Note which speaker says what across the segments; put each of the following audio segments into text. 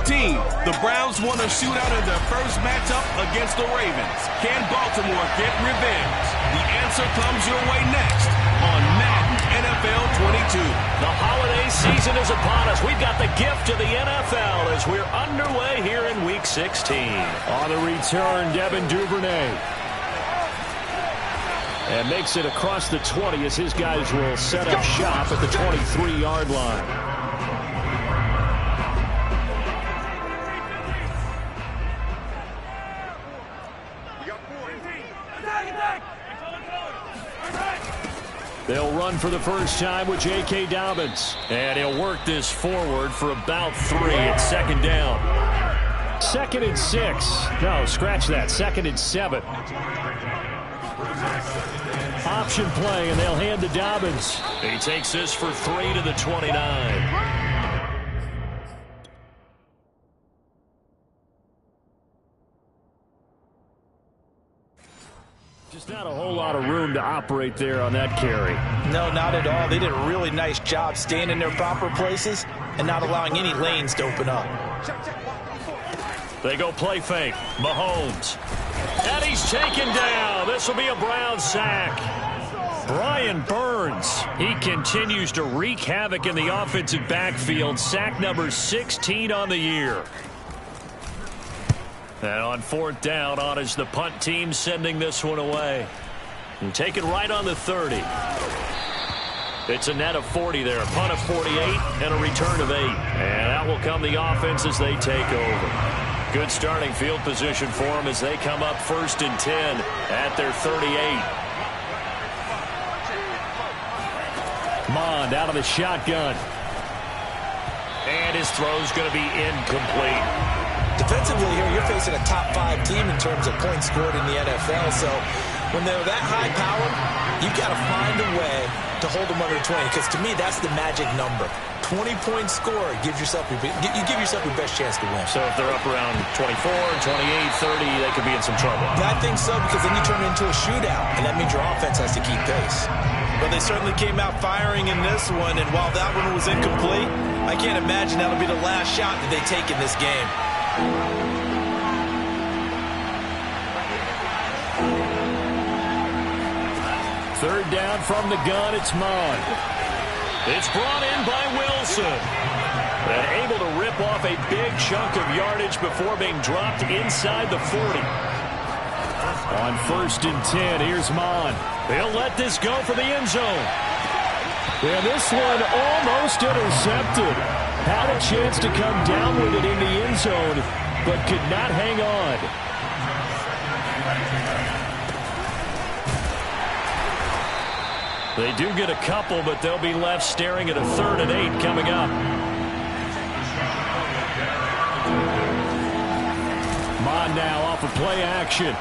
Speaker 1: team. The Browns won a shootout in their first matchup against the Ravens. Can Baltimore get revenge? The answer comes your way next on Madden NFL 22.
Speaker 2: The holiday season is upon us. We've got the gift of the NFL as we're underway here in Week 16.
Speaker 3: On the return, Devin Duvernay. And makes it across the 20 as his guys will set up shop at the 23-yard line. They'll run for the first time with J.K. Dobbins. And he'll work this forward for about 3 at second down. 2nd and 6. No, scratch that. 2nd and 7. Option play, and they'll hand to Dobbins.
Speaker 2: He takes this for 3 to the 29.
Speaker 3: Just not a whole lot of room to operate there on that carry.
Speaker 4: No, not at all. They did a really nice job staying in their proper places and not allowing any lanes to open up.
Speaker 2: They go play fake. Mahomes. And he's taken down. This will be a Brown sack. Brian Burns. He continues to wreak havoc in the offensive backfield. Sack number 16 on the year. And on 4th down, on is the punt team sending this one away. And take it right on the 30. It's a net of 40 there. A punt of 48 and a return of 8. And that will come the offense as they take over. Good starting field position for them as they come up 1st and 10 at their 38.
Speaker 3: Mond out of the shotgun.
Speaker 2: And his throw's going to be incomplete.
Speaker 4: Defensively here, you're facing a top 5 team in terms of points scored in the NFL. So when they're that high powered, you got to find a way to hold them under 20. Because to me, that's the magic number. 20-point score gives yourself you give yourself your best chance to win.
Speaker 2: So if they're up around 24, 28, 30, they could be in some trouble.
Speaker 4: I think so, because then you turn it into a shootout, and that means your offense has to keep pace.
Speaker 5: Well, they certainly came out firing in this one, and while that one was incomplete, I can't imagine that'll be the last shot that they take in this game.
Speaker 3: 3rd down from the gun, it's Mond.
Speaker 2: It's brought in by Wilson. And able to rip off a big chunk of yardage before being dropped inside the 40.
Speaker 3: On 1st and 10, here's Mond.
Speaker 2: He'll let this go for the end zone.
Speaker 3: And this one almost intercepted. Had a chance to come down with it in the end zone, but could not hang on.
Speaker 2: They do get a couple, but they'll be left staring at a 3rd and 8 coming up.
Speaker 3: Mond now off of play action.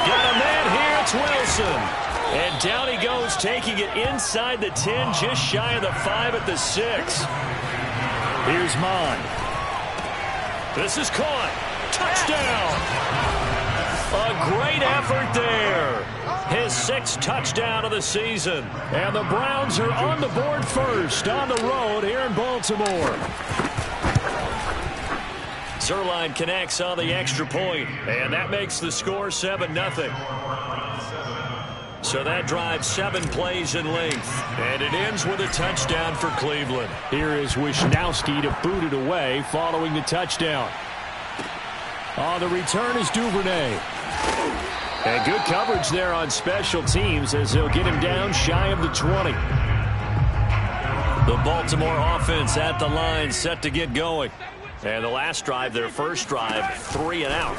Speaker 2: Got a man here, it's Wilson. And down he goes, taking it inside the 10, just shy of the 5 at the 6.
Speaker 3: Here's Mond.
Speaker 2: This is caught. Touchdown. A great effort there. His 6th touchdown of the season.
Speaker 3: And the Browns are on the board first on the road here in Baltimore.
Speaker 2: Zuerlein connects on the extra point, and that makes the score 7-0. So that drives 7 plays in length, and it ends with a touchdown for Cleveland.
Speaker 3: Here is Wishnowski to boot it away following the touchdown. On the return is Duvernay. And good coverage there on special teams as they'll get him down shy of the 20.
Speaker 2: The Baltimore offense at the line set to get going. And the last drive, their first drive, 3 and out.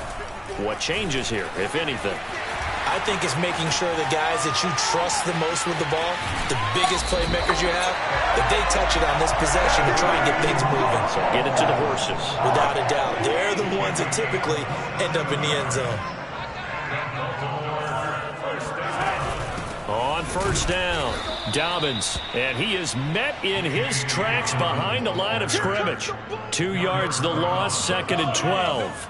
Speaker 2: What changes here, if anything?
Speaker 4: I think it's making sure the guys that you trust the most with the ball, the biggest playmakers you have, that they touch it on this possession to try and get things moving.
Speaker 2: Get it to the horses.
Speaker 4: Without a doubt. They're the ones that typically end up in the end zone.
Speaker 2: On 1st down, Dobbins, and he is met in his tracks behind the line of scrimmage. 2 yards the loss, 2nd and 12.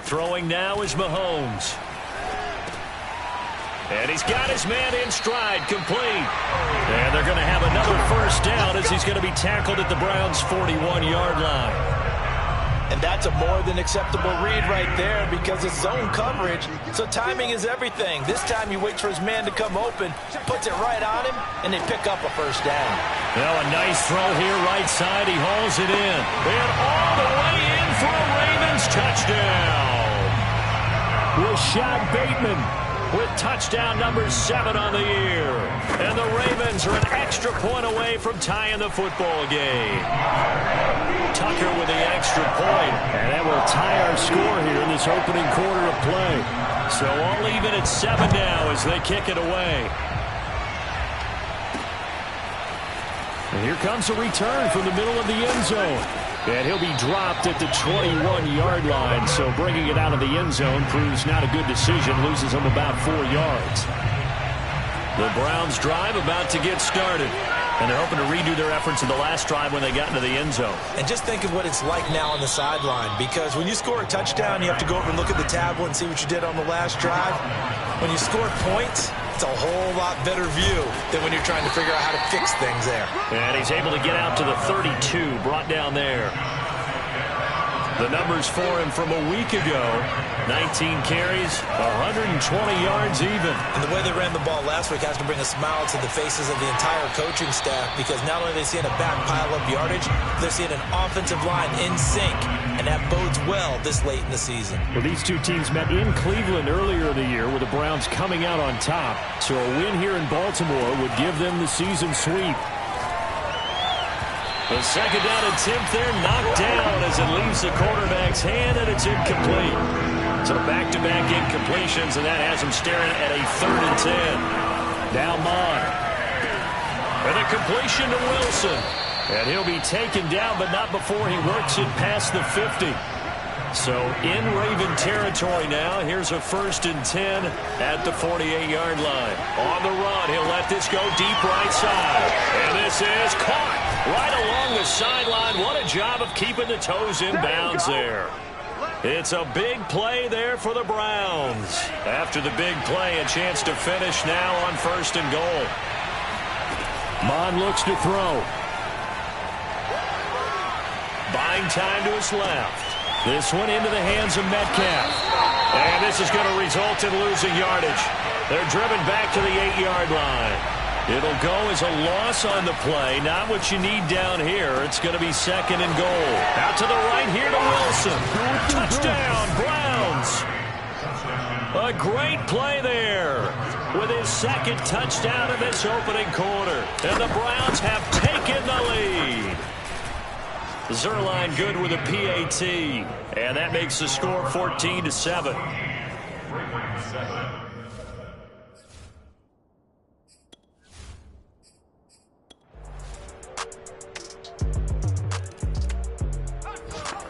Speaker 2: Throwing now is Mahomes. And he's got his man in stride, complete. And they're going to have another first down as he's going to be tackled at the Browns' 41-yard line.
Speaker 4: And that's a more than acceptable read right there because it's zone coverage, so timing is everything. This time he waits for his man to come open, puts it right on him, and they pick up a first down.
Speaker 2: Well, a nice throw here right side. He hauls it in. And all the way in for a Ravens touchdown. Rashad Bateman with touchdown number 7 on the year. And the Ravens are an extra point away from tying the football game. Tucker with the extra point. And that will tie our score here in this opening quarter of play. So all even at 7 now as they kick it away. And here comes a return from the middle of the end zone. And he'll be dropped at the 21-yard line, so bringing it out of the end zone proves not a good decision, loses him about 4 yards. The Browns drive about to get started, and they're hoping to redo their efforts in the last drive when they got into the end zone.
Speaker 4: And just think of what it's like now on the sideline, because when you score a touchdown, you have to go over and look at the tablet and see what you did on the last drive. When you score points, it's a whole lot better view than when you're trying to figure out how to fix things there.
Speaker 2: And he's able to get out to the 32, brought down there. The numbers for him from a week ago, 19 carries, 120 yards even.
Speaker 4: And the way they ran the ball last week has to bring a smile to the faces of the entire coaching staff, because not only are they seeing a back pile up yardage, they're seeing an offensive line in sync, and that bodes well this late in the season.
Speaker 3: Well, these two teams met in Cleveland earlier in the year with the Browns coming out on top, so a win here in Baltimore would give them the season sweep.
Speaker 2: The second down attempt there knocked down as it leaves the quarterback's hand, and it's incomplete. So back-to-back incompletions, and that has him staring at a 3rd and 10. Now Mond. And a completion to Wilson. And he'll be taken down, but not before he works it past the 50. So in Raven territory now. Here's a 1st and 10 at the 48-yard line. On the run, he'll let this go deep right side. And this is caught right along the sideline. What a job of keeping the toes in bounds there. It's a big play there for the Browns. After the big play, a chance to finish now on 1st and goal.
Speaker 3: Mond looks to throw.
Speaker 2: Buying time to his left. This one into the hands of Metcalf. And this is going to result in losing yardage. They're driven back to the 8-yard line. It'll go as a loss on the play. Not what you need down here. It's going to be 2nd and goal. Out to the right here to Wilson. Touchdown, Browns. A great play there with his 2nd touchdown in this opening quarter. And the Browns have taken the lead. Zuerlein good with a PAT. And that makes the score 14-7.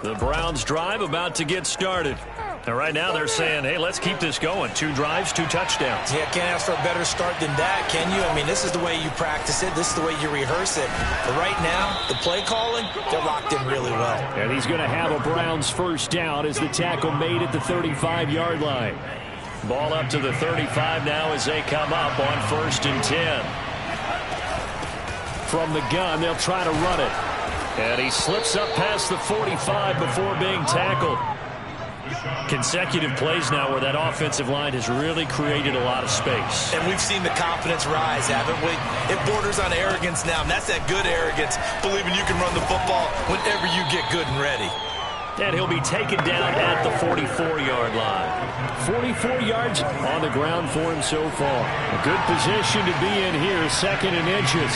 Speaker 2: The Browns drive about to get started. And right now they're saying, hey, let's keep this going. 2 drives, 2 touchdowns.
Speaker 4: Yeah, can't ask for a better start than that, can you? I mean, this is the way you practice it. This is the way you rehearse it. But right now, the play calling, they're locked in really well.
Speaker 3: And he's going to have a Browns first down as the tackle made at the 35-yard line.
Speaker 2: Ball up to the 35 now as they come up on 1st and 10.
Speaker 3: From the gun, they'll try to run it.
Speaker 2: And he slips up past the 45 before being tackled. Consecutive plays now where that offensive line has really created a lot of space.
Speaker 4: And we've seen the confidence rise, haven't we? It borders on arrogance now, and that's that good arrogance, believing you can run the football whenever you get good and ready.
Speaker 2: And he'll be taken down at the 44-yard line.
Speaker 3: 44 yards on the ground for him so far. A good position to be in here, 2nd and inches.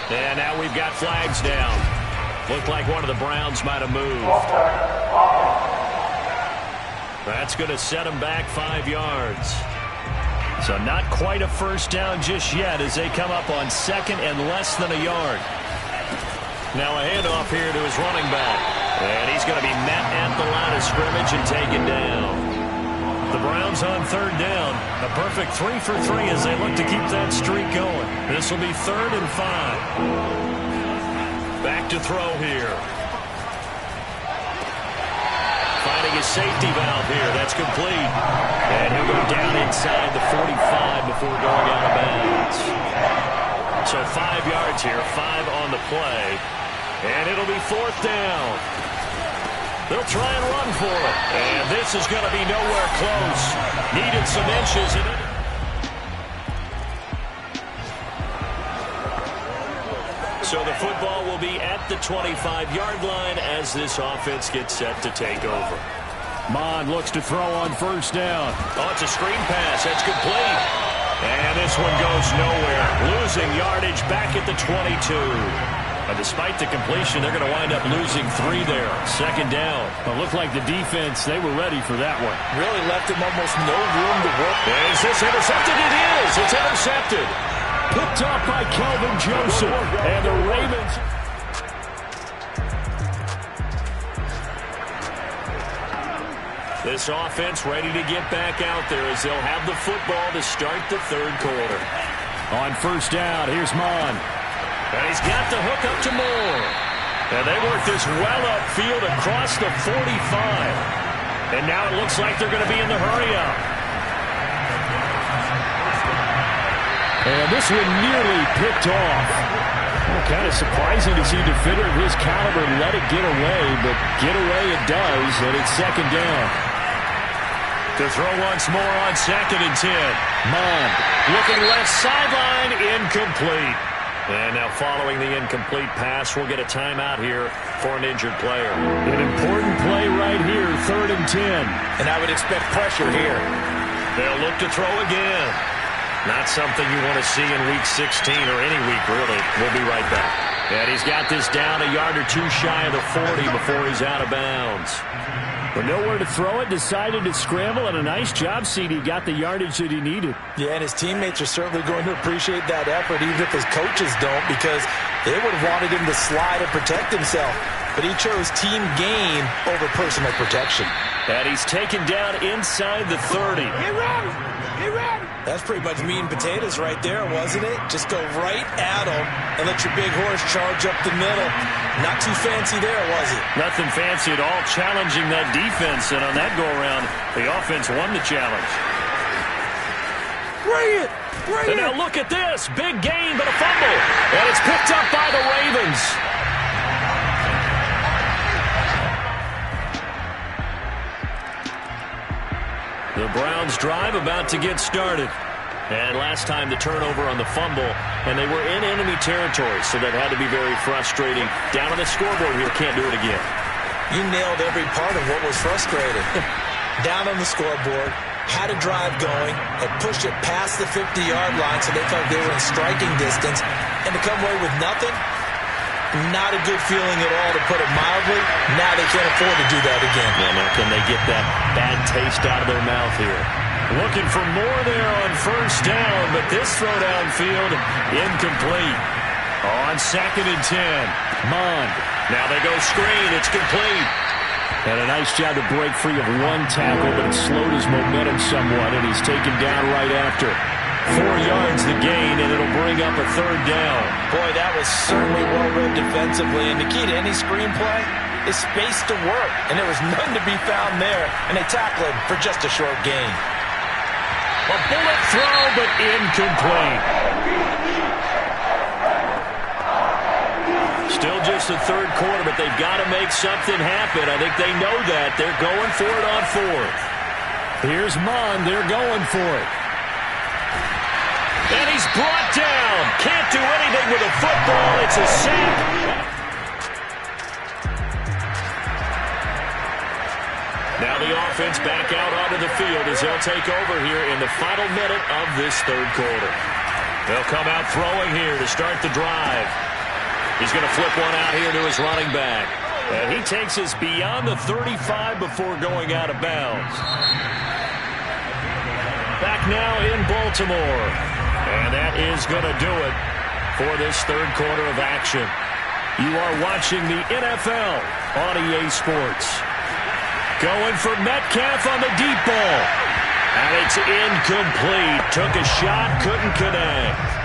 Speaker 2: And now we've got flags down. Looked like one of the Browns might have moved. That's going to set them back 5 yards. So not quite a first down just yet as they come up on 2nd and less than a yard. Now a handoff here to his running back. And he's going to be met at the line of scrimmage and taken down. The Browns on 3rd down. A perfect 3 for 3 as they look to keep that streak going. This will be 3rd and 5. Back to throw here. safety valve here. That's complete. And he'll go down inside the 45 before going out of bounds. So 5 yards here, 5 on the play. And it'll be 4th down. They'll try and run for it. And this is going to be nowhere close. Needed some inches. So the football will be at the 25-yard line as this offense gets set to take over.
Speaker 3: Mond looks to throw on 1st down.
Speaker 2: Oh, it's a screen pass. That's complete. And this one goes nowhere. Losing yardage back at the 22. And despite the completion, they're going to wind up losing 3 there. 2nd down.
Speaker 3: It looked like the defense, they were ready for that one.
Speaker 4: Really left him almost no room to work.
Speaker 2: Is this intercepted? It is. It's intercepted.
Speaker 3: Picked up by Kelvin Joseph. And the Ravens.
Speaker 2: This offense ready to get back out there as they'll have the football to start the 3rd quarter.
Speaker 3: On 1st down, here's Mond.
Speaker 2: And he's got the hook up to Moore. And they work this well upfield across the 45. And now it looks like they're going to be in the hurry-up.
Speaker 3: And this one nearly picked off. Well, kind of surprising to see a defender of his caliber let it get away, but get away it does, and it's 2nd down.
Speaker 2: To throw once more on 2nd and 10.
Speaker 3: Mond
Speaker 2: looking left sideline, incomplete. And now following the incomplete pass, we'll get a timeout here for an injured player.
Speaker 3: An important play right here, 3rd and 10.
Speaker 4: And I would expect pressure here.
Speaker 2: They'll look to throw again. Not something you want to see in Week 16 or any week, really. We'll be right back. And he's got this down a yard or 2 shy of the 40 before he's out of bounds.
Speaker 3: But nowhere to throw it, decided to scramble, and a nice job, CD. Got the yardage that he needed.
Speaker 4: Yeah, and his teammates are certainly going to appreciate that effort, even if his coaches don't, because they would have wanted him to slide and protect himself. But he chose team gain over personal protection.
Speaker 2: And he's taken down inside the 30.
Speaker 4: Get ready! Get ready! That's pretty much meat and potatoes right there, wasn't it? Just go right at him and let your big horse charge up the middle. Not too fancy there, was it?
Speaker 2: Nothing fancy at all, challenging that defense. And on that go-around, the offense won the challenge.
Speaker 4: Bring it! Bring it!
Speaker 2: And now look at this. Big gain, but a fumble. And it's picked up by the Ravens. The Browns drive about to get started. And last time the turnover on the fumble, and they were in enemy territory, so that had to be very frustrating. Down on the scoreboard here, can't do it again.
Speaker 4: You nailed every part of what was frustrating. Down on the scoreboard, had a drive going, had pushed it past the 50-yard line so they felt they were in striking distance, and to come away with nothing, not a good feeling at all, to put it mildly. Now they can't afford to do that again.
Speaker 2: Yeah, now can they get that bad taste out of their mouth here? Looking for more there on 1st down, but this throw downfield incomplete. On 2nd and 10.
Speaker 3: Mond.
Speaker 2: Now they go screen. It's complete.
Speaker 3: And a nice job to break free of 1 tackle, but it slowed his momentum somewhat, and he's taken down right after. 4 yards the gain, and it'll bring up a 3rd down.
Speaker 4: Boy, that was certainly well-read defensively, and the key to any screenplay is space to work, and there was none to be found there, and they tackled him for just a short gain.
Speaker 2: A bullet throw, but incomplete. Still just the 3rd quarter, but they've got to make something happen. I think they know that. They're going for it on 4th.
Speaker 3: Here's Mond. They're going for it.
Speaker 2: And he's brought down. Can't do anything with a football. It's a sack. Now the offense back out onto the field as they'll take over here in the final minute of this 3rd quarter. They'll come out throwing here to start the drive. He's going to flip one out here to his running back. And he takes us beyond the 35 before going out of bounds. Back now in Baltimore. And that is going to do it for this 3rd quarter of action. You are watching the NFL on EA Sports. Going for Metcalf on the deep ball. And it's incomplete. Took a shot, couldn't connect.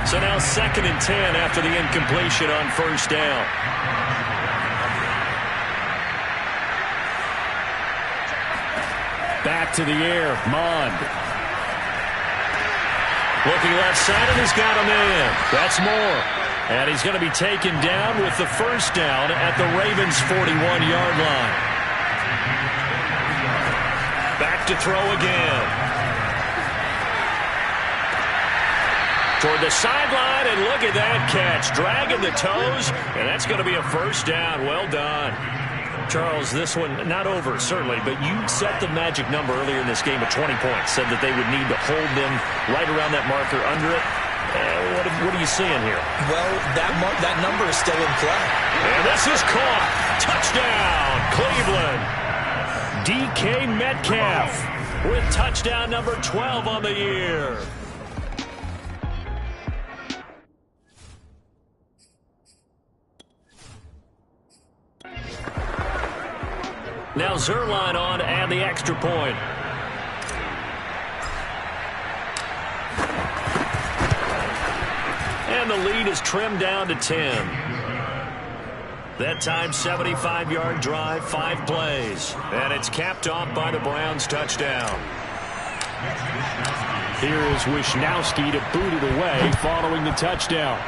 Speaker 2: So now 2nd and 10 after the incompletion on 1st down.
Speaker 3: Back to the air, Mond.
Speaker 2: Looking left side, and he's got him in. That's Moore. And he's going to be taken down with the first down at the Ravens' 41-yard line. Back to throw again. Toward the sideline, and look at that catch. Dragging the toes, and that's going to be a first down. Well done. Charles, this one not over, certainly, but you set the magic number earlier in this game at 20 points. Said that they would need to hold them right around that marker under it. What are you seeing here?
Speaker 4: Well, that number is still in play.
Speaker 2: And this is caught. Touchdown, Cleveland. DK Metcalf with touchdown number 12 on the year. Now Zuerlein on to add the extra point. And the lead is trimmed down to 10. That time, 75-yard drive, 5 plays. And it's capped off by the Browns' touchdown.
Speaker 3: Here is Wishnowsky to boot it away following the touchdown.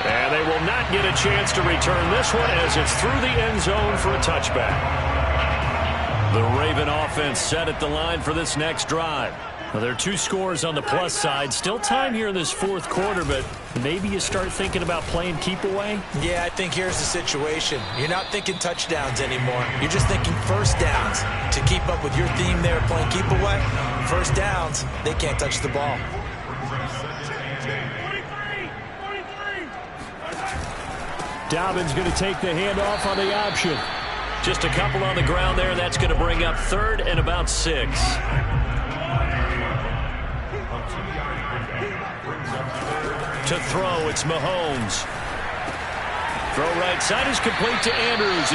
Speaker 2: And they will not get a chance to return this one as it's through the end zone for a touchback. The Raven offense set at the line for this next drive. Well, there are 2 scores on the plus side. Still time here in this fourth quarter, but maybe you start thinking about playing keep away?
Speaker 4: Yeah, I think here's the situation. You're not thinking touchdowns anymore. You're just thinking first downs. To keep up with your theme there, playing keep away, first downs, they can't touch the ball.
Speaker 3: Dobbins going to take the handoff on the option.
Speaker 2: Just a couple on the ground there. That's going to bring up 3rd and about 6. To throw, it's Mahomes. Throw right side is complete to Andrews.